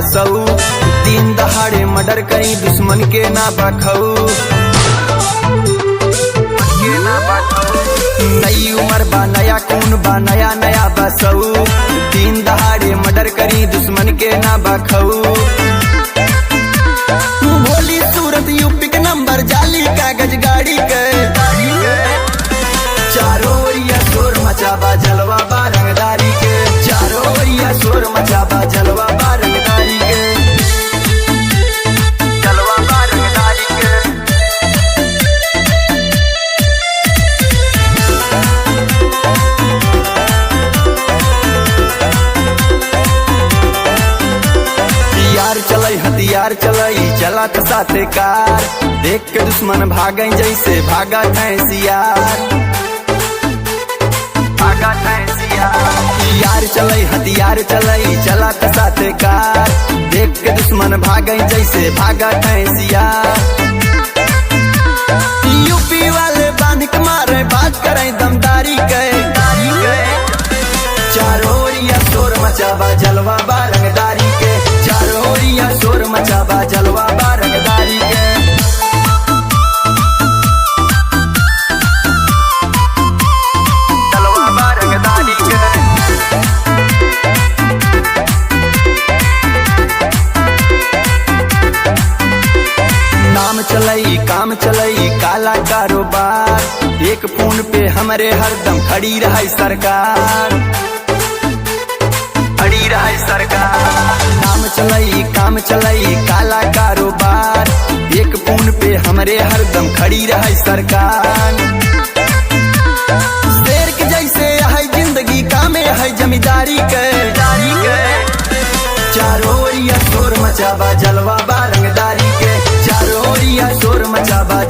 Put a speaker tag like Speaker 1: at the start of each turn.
Speaker 1: बसऊ, दिन दहाड़े मर्डर करी दुश्मन के ना बखऊ। नई उम्र बा नया खून बा नया नया बसऊ, दिन दहाड़े मर्डर करी दुश्मन के ना बखऊ। भोली सूरत यूपी के नंबर जाली कागज गाड़ी के, चारों ओरिया शोर मचाबा जलवा बा रंगदारी के, चारों ओरिया शोर मचाबा जलवा बा रंगदारी के, जलवा बा रंगदारी के। यार चलई हथियार चलई चलत साथे कार, देख के दुश्मन भागई जैसे भागा सियार। यार चलई हथियार चलई चलत साथे कार, देख के दुश्मन भागई जैसे भागा सियार। यूपी वाले बांध के मारे बात करे दमदारी के, चारों ओरिया शोर मचाबा जलवा बा रंगदारी के, चारों ओरिया शोर मचाबा जलवा बा रंगदारी के। जलवा बा रंगदारी के। नाम चलई काम चलई काला कारोबार, एक फोन पे हमरे हरदम खड़ी रही सरकार, खड़ी रही सरकार। नाम चलई काम चलई काला कारोबार, एक फोन पे हमरे हरदम खड़ी रही सरकार। शेर के जैसे है जिंदगी कामे है जमींदारी के, चारों ओरिया शोर मचाबा जलवा बा रंगदारी के, चारों ओरिया शोर मचाबा